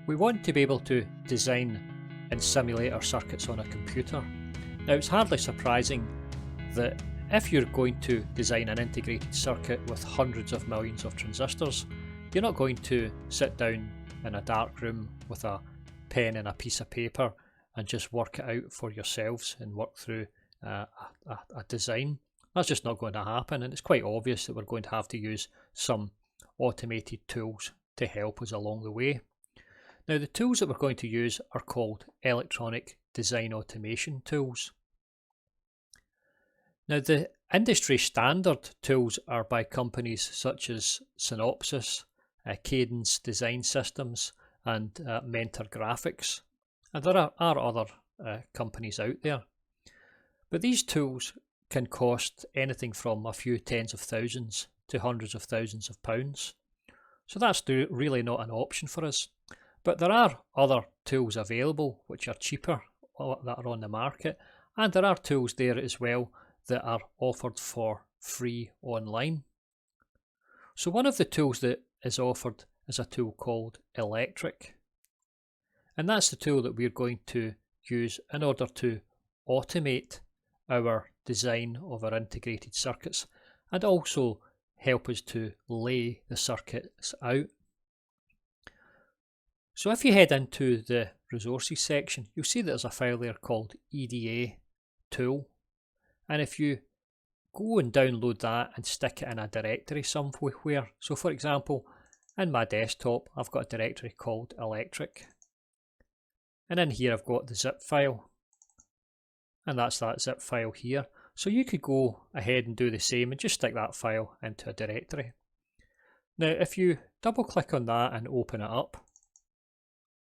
We want to be able to design and simulate our circuits on a computer. Now, it's hardly surprising that if you're going to design an integrated circuit with hundreds of millions of transistors, you're not going to sit down in a dark room with a pen and a piece of paper and just work it out for yourselves and work through a design. That's just not going to happen, and it's quite obvious that we're going to have to use some automated tools to help us along the way. Now, the tools that we're going to use are called electronic design automation tools. Now, the industry standard tools are by companies such as Synopsys, Cadence Design Systems, and Mentor Graphics. And there are other companies out there. But these tools can cost anything from a few tens of thousands to hundreds of thousands of pounds. So that's really not an option for us. But there are other tools available which are cheaper that are on the market, and there are tools there as well that are offered for free online. So one of the tools that is offered is a tool called Electric, and that's the tool that we're going to use in order to automate our design of our integrated circuits and also help us to lay the circuits out. So if you head into the resources section, you'll see that there's a file there called EDA tool. And if you go and download that and stick it in a directory somewhere, so for example, in my desktop, I've got a directory called Electric. And in here, I've got the zip file. And that's that zip file here. So you could go ahead and do the same and just stick that file into a directory. Now, if you double click on that and open it up,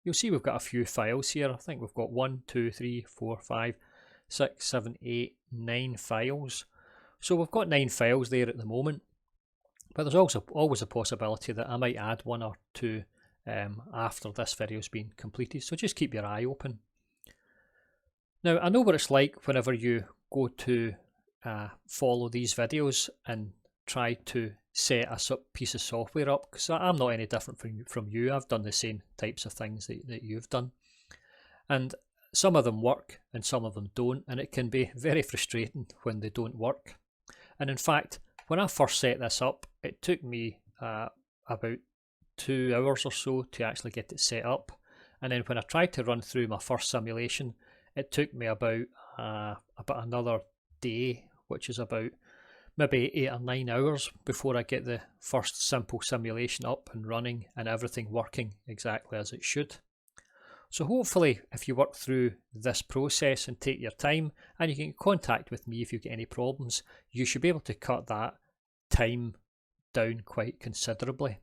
you'll see we've got a few files here. I think we've got 1, 2, 3, 4, 5, 6, 7, 8, 9 files. So we've got 9 files there at the moment, but there's also always a possibility that I might add 1 or 2 after this video's been completed. So just keep your eye open. Now, I know what it's like whenever you go to follow these videos and try to set a piece of software up, because I'm not any different from you. I've done the same types of things that you've done, and some of them work and some of them don't, and it can be very frustrating when they don't work. And in fact, when I first set this up, it took me about 2 hours or so to actually get it set up, and then when I tried to run through my first simulation, it took me about another day, which is about maybe 8 or 9 hours before I get the first simple simulation up and running and everything working exactly as it should. So hopefully, if you work through this process and take your time, and you can contact with me if you get any problems, you should be able to cut that time down quite considerably.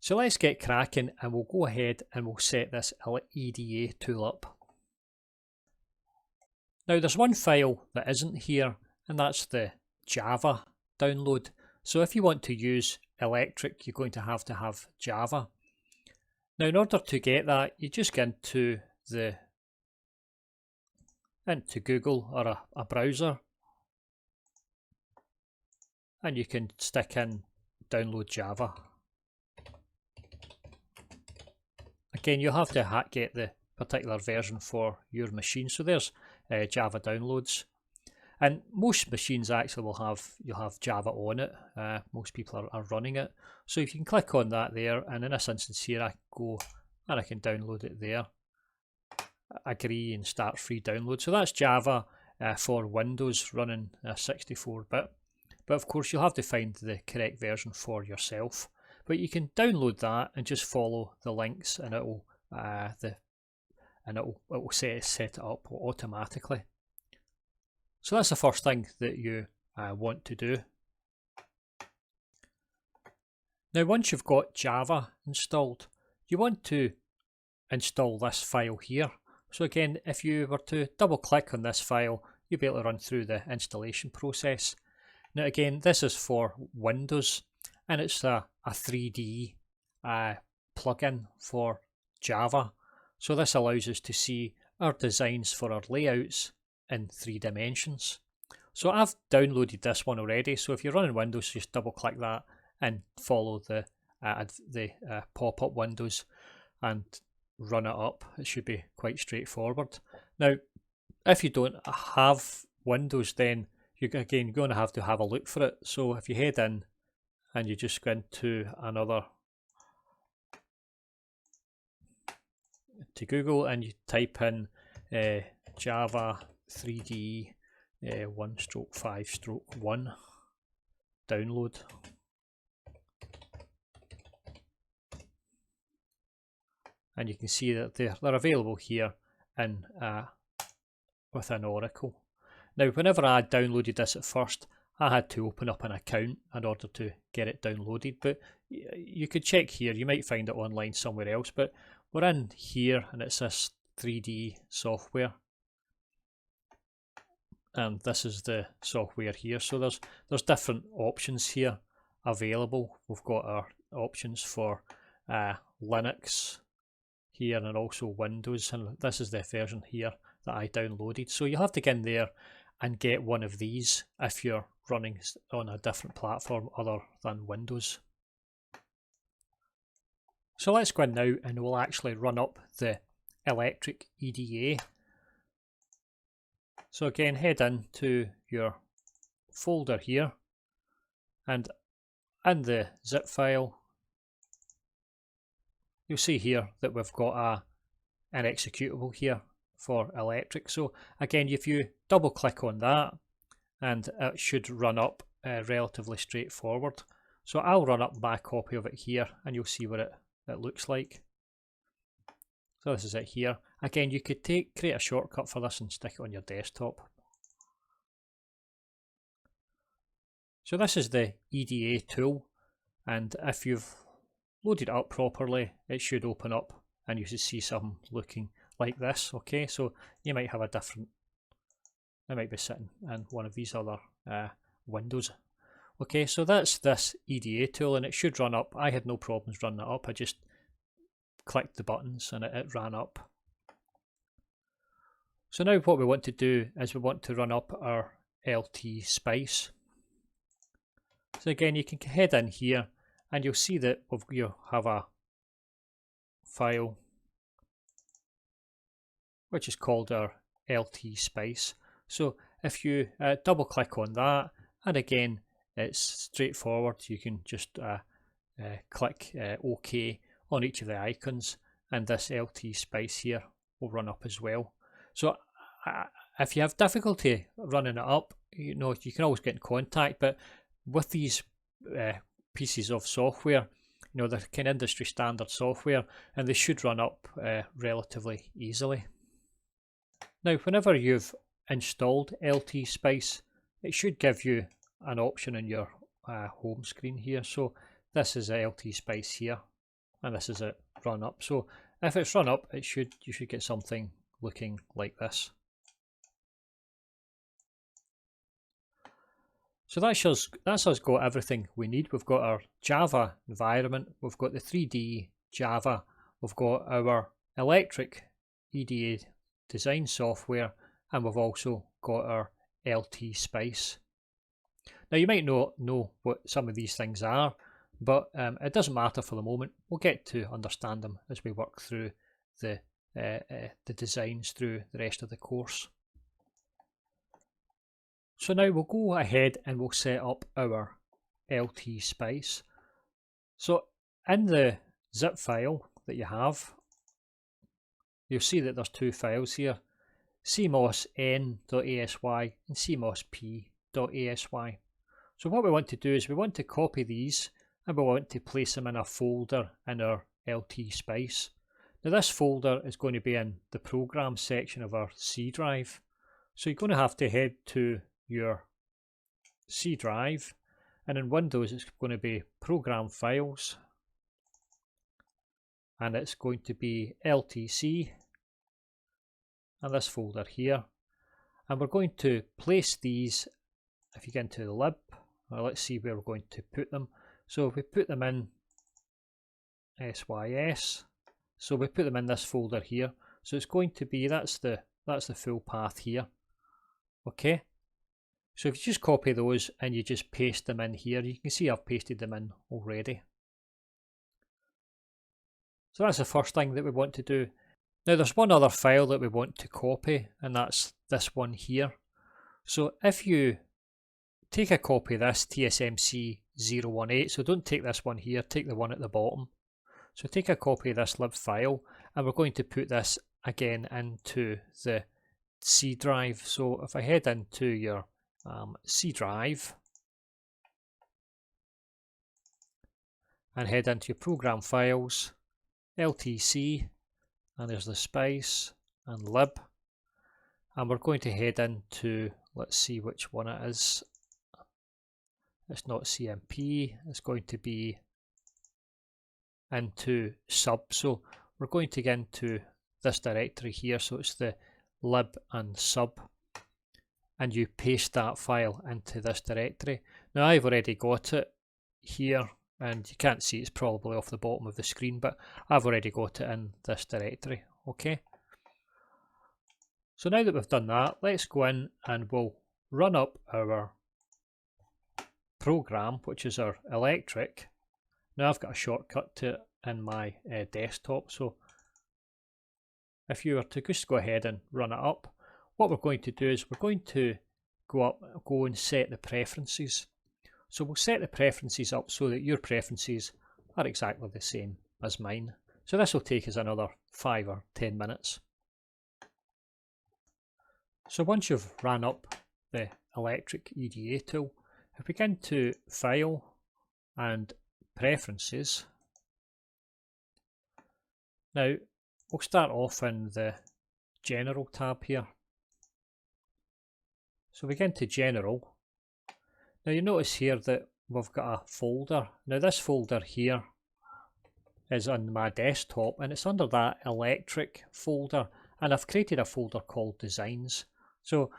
So let's get cracking, and we'll go ahead and we'll set this EDA tool up. Now, there's one file that isn't here, and that's the Java download. So if you want to use Electric, you're going to have Java. Now, in order to get that, you just get into Google or a browser, and you can stick in download Java. Again, you'll have to get the particular version for your machine. So there's Java downloads, and most machines actually you'll have Java on it. Most people are running it, so if you can click on that there, and in this instance here, I go and I can download it there. Agree and start free download. So that's Java for Windows running 64-bit, but of course you'll have to find the correct version for yourself. But you can download that and just follow the links, and it will set it up automatically. So that's the first thing that you want to do. Now, once you've got Java installed, you want to install this file here. So again, if you were to double click on this file, you'll be able to run through the installation process. Now again, this is for Windows, and it's a 3D plugin for Java. So this allows us to see our designs for our layouts in 3 dimensions. So I've downloaded this one already. So if you're running Windows, just double click that and follow the pop-up windows. and run it up. It should be quite straightforward. Now, if you don't have Windows, then you're again going to have a look for it. So if you head in and you just go into to Google and you type in Java 3D 1/5/1 download. And you can see that they're available here in within Oracle. Now, whenever I downloaded this at first, I had to open up an account in order to get it downloaded, but you could check here. You might find it online somewhere else, but we're in here and it's this 3D software, and this is the software here. So there's different options here available. We've got our options for Linux here and also Windows, and this is the version here that I downloaded. So you have to get in there and get one of these if you're running on a different platform other than Windows. So let's go in now and we'll actually run up the Electric EDA. So again, head into your folder here, and in the zip file you'll see here that we've got an executable here for Electric. So again, if you double click on that, and it should run up relatively straightforward. So I'll run up my copy of it here and you'll see what it looks like. So this is it here. Again, you could create a shortcut for this and stick it on your desktop. So this is the EDA tool, and if you've loaded it up properly, it should open up and you should see something looking like this. Okay, so you might have a different, it might be sitting in one of these other windows. Okay, so that's this EDA tool and it should run up. I had no problems running it up. I just clicked the buttons and it ran up. So now what we want to do is we want to run up our LT Spice. So again, you can head in here and you'll see that you have a file which is called our LT Spice. So if you double click on that, and again it's straightforward, you can just click OK on each of the icons and this LT Spice here will run up as well. So if you have difficulty running it up, you know, you can always get in contact, but with these pieces of software, you know, they're kind of industry standard software and they should run up relatively easily. Now, whenever you've installed LT Spice, it should give you an option in your home screen here. So this is a LT Spice here, and this is it run up. So if it's run up, you should get something looking like this. So that's us got everything we need. We've got our Java environment, we've got the 3D Java, we've got our Electric EDA design software, and we've also got our LT Spice. Now you might not know what some of these things are, but it doesn't matter for the moment. We'll get to understand them as we work through the designs through the rest of the course. So now we'll go ahead and we'll set up our LT Spice. So in the zip file that you have, you'll see that there's two files here, CMOSN.asy and CMOSP.asy. So what we want to do is we want to copy these and we want to place them in a folder in our LT Spice. Now this folder is going to be in the program section of our C drive. So you're going to have to head to your C drive, and in Windows it's going to be Program Files, and it's going to be LTC and this folder here, and we're going to place these. If you get into the lib, let's see where we're going to put them. So if we put them in SYS, so we put them in this folder here, so it's going to be that's the full path here. Okay, so if you just copy those and you just paste them in here, you can see I've pasted them in already. So that's the first thing that we want to do. Now there's one other file that we want to copy, and that's this one here. So if you take a copy of this TSMC018, so don't take this one here, take the one at the bottom. So take a copy of this lib file, and we're going to put this again into the C drive. So if I head into your C drive and head into your program files, LTC, and there's the spice and lib, and we're going to head into, let's see which one it is. It's not CMP, it's going to be into sub. So we're going to get into this directory here, so it's the lib and sub, and you paste that file into this directory. Now I've already got it here, and you can't see, it's probably off the bottom of the screen, but I've already got it in this directory. Okay, so now that we've done that, let's go in and we'll run up our program, which is our electric. Now I've got a shortcut to it in my desktop, so if you were to just go ahead and run it up, what we're going to do is we're going to go and set the preferences. So we'll set the preferences up so that your preferences are exactly the same as mine. So this will take us another 5 or 10 minutes. So once you've ran up the electric EDA tool, if we get into File and Preferences, now we'll start off in the General tab here. So we get into General. Now you notice here that we've got a folder. Now this folder here is on my desktop, and it's under that electric folder, and I've created a folder called Designs. So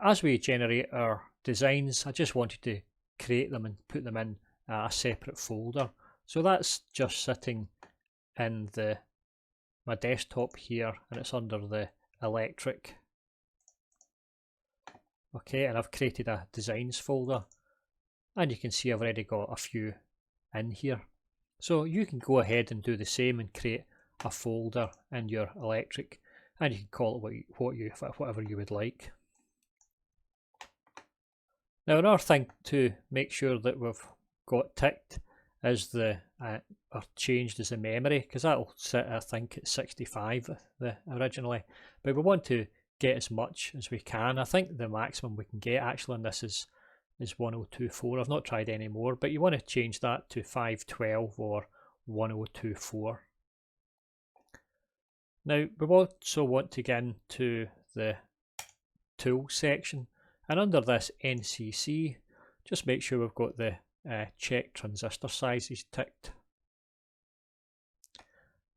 as we generate our designs, I just wanted to create them and put them in a separate folder. So that's just sitting in my desktop here, and it's under the electric. Okay, and I've created a designs folder, and you can see I've already got a few in here. So you can go ahead and do the same and create a folder in your electric, and you can call it whatever you would like. Now another thing to make sure that we've got ticked is or changed is the memory, because that'll sit, I think, at 65 originally, but we want to get as much as we can. I think the maximum we can get actually on this is 1024. I've not tried any more, but you want to change that to 512 or 1024. Now we also want to get into the tool section, and under this NCC, just make sure we've got the check transistor sizes ticked.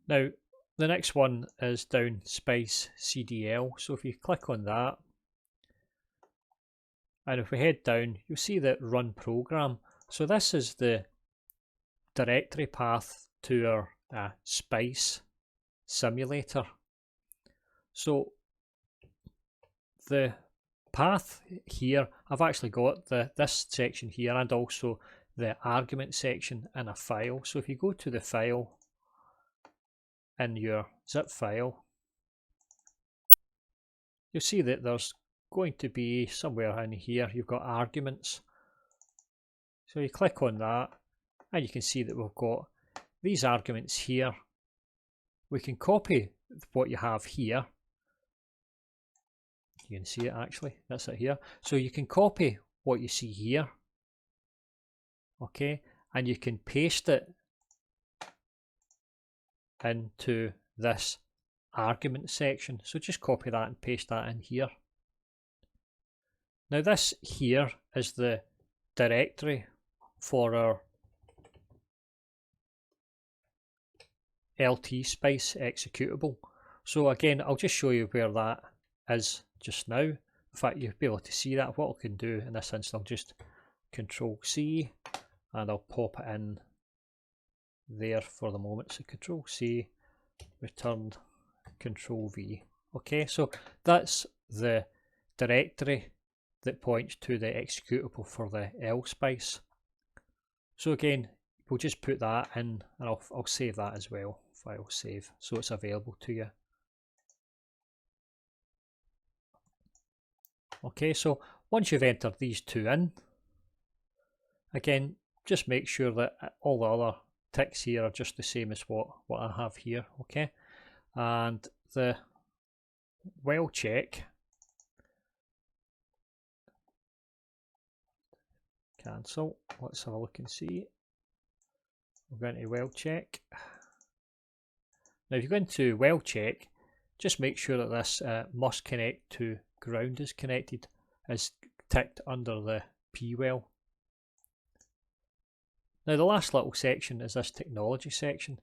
Now the next one is down Spice CDL, so if you click on that, and if we head down, you'll see that Run Program. So this is the directory path to our Spice simulator. So the path here, I've actually got this section here and also the argument section in a file. So if you go to the file in your zip file, you'll see that there's going to be somewhere in here, you've got arguments. So you click on that, and you can see that we've got these arguments here. We can copy what you have here. You can see it actually, that's it here. So you can copy what you see here, okay, and you can paste it into this argument section. So just copy that and paste that in here. Now this here is the directory for our LT Spice executable. So again, I'll just show you where that is just now. In fact, you'll be able to see that. What I can do in this instance, I'll just Control C and I'll pop it in there for the moment. So Control C, returned, Control V. Okay, so that's the directory that points to the executable for the LSpice. So again, we'll just put that in, and I'll save that as well file save, so it's available to you. Okay, so once you've entered these two in, again, just make sure that all the other ticks here are just the same as what I have here, okay? And the well check, cancel, let's have a look and see. We're going to well check. Now if you go into well check, just make sure that this must connect to ground is connected, is ticked under the P well. Now the last little section is this technology section.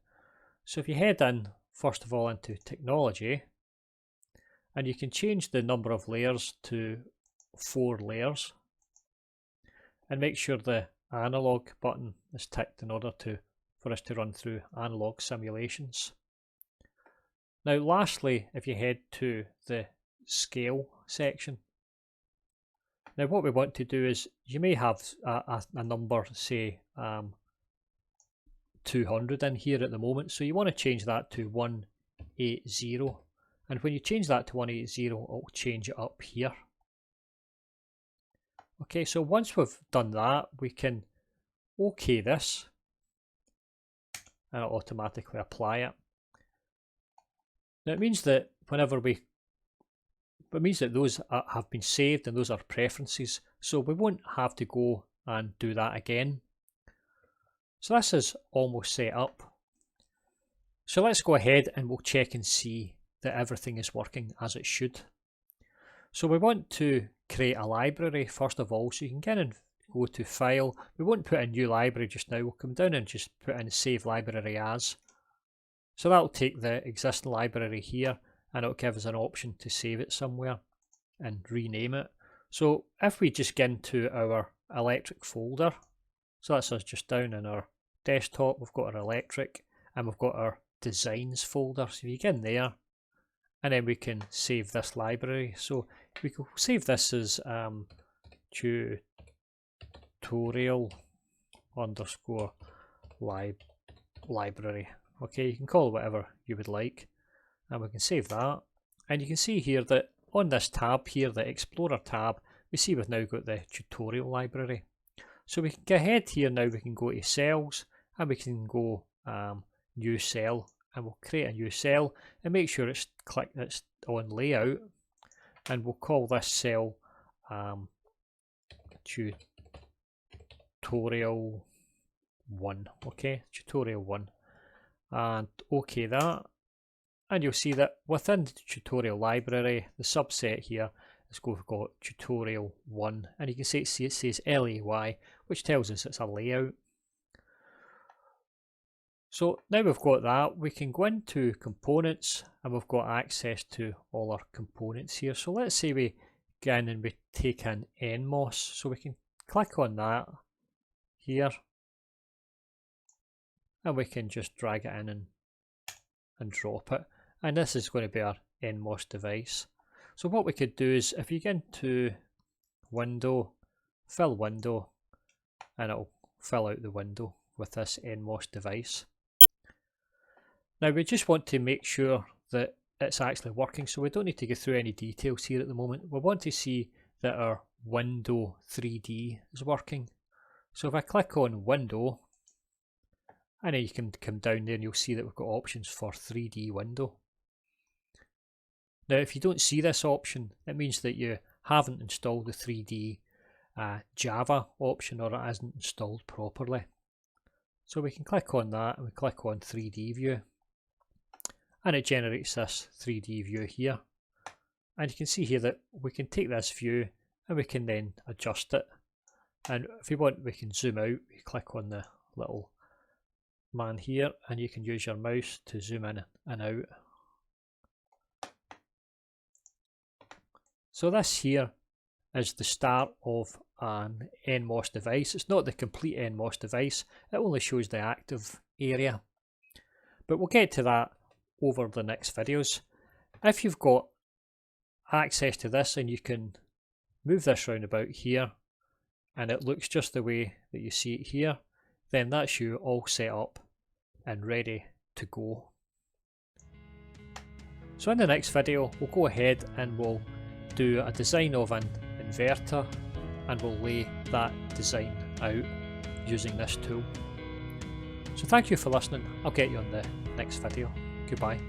So if you head in first of all into technology, and you can change the number of layers to 4 layers, and make sure the analog button is ticked in order for us to run through analog simulations. Now lastly, if you head to the scale section, now what we want to do is, you may have a number, say 200 in here at the moment, so you want to change that to 180, and when you change that to 180, it'll change it up here. Okay, so once we've done that, we can OK this, and it'll automatically apply it. Now it means that those have been saved, and those are preferences, so we won't have to go and do that again. So this is almost set up. So let's go ahead and we'll check and see that everything is working as it should. So we want to create a library first of all, so you can get in, go to File. We won't put a new library just now, we'll come down and just put in Save Library As. So that'll take the existing library here, and it'll give us an option to save it somewhere and rename it. So if we just get into our electric folder, so that's us just down in our desktop, we've got our electric and we've got our designs folder. So you get in there, and then we can save this library. So we can save this as tutorial underscore library. Okay, you can call it whatever you would like, and we can save that. And you can see here that on this tab here, the Explorer tab, we see we've now got the tutorial library. So we can go ahead here now, we can go to cells, and we can go new cell, and we'll create a new cell and make sure it's on layout, and we'll call this cell tutorial 1. Okay, tutorial 1, and OK that, and you'll see that within the tutorial library, the subset here is we've got tutorial 1, and you can see it says LAY, which tells us it's a layout. So now we've got that, we can go into components, and we've got access to all our components here. So let's say we go in and we take in CMOS, so we can click on that here, and we can just drag it in and drop it, and this is going to be our CMOS device. So what we could do is, if you get into window, fill window, and it'll fill out the window with this CMOS device. Now we just want to make sure that it's actually working, so we don't need to go through any details here at the moment. We want to see that our window 3D is working. So if I click on window, and then you can come down there and you'll see that we've got options for 3D window. Now if you don't see this option, it means that you haven't installed the 3D Java option, or it isn't installed properly. So we can click on that, and we click on 3D view, and it generates this 3D view here. And you can see here that we can take this view and we can then adjust it, and if we want we can zoom out. We click on the little man here, and you can use your mouse to zoom in and out. So this here is the start of an CMOS device. It's not the complete CMOS device, it only shows the active area, but we'll get to that over the next videos. If you've got access to this and you can move this round about here and it looks just the way that you see it here, then that's you all set up and ready to go. So in the next video we'll go ahead and we'll do a design of an inverter, and we'll lay that design out using this tool. So thank you for listening. I'll get you on the next video. Goodbye.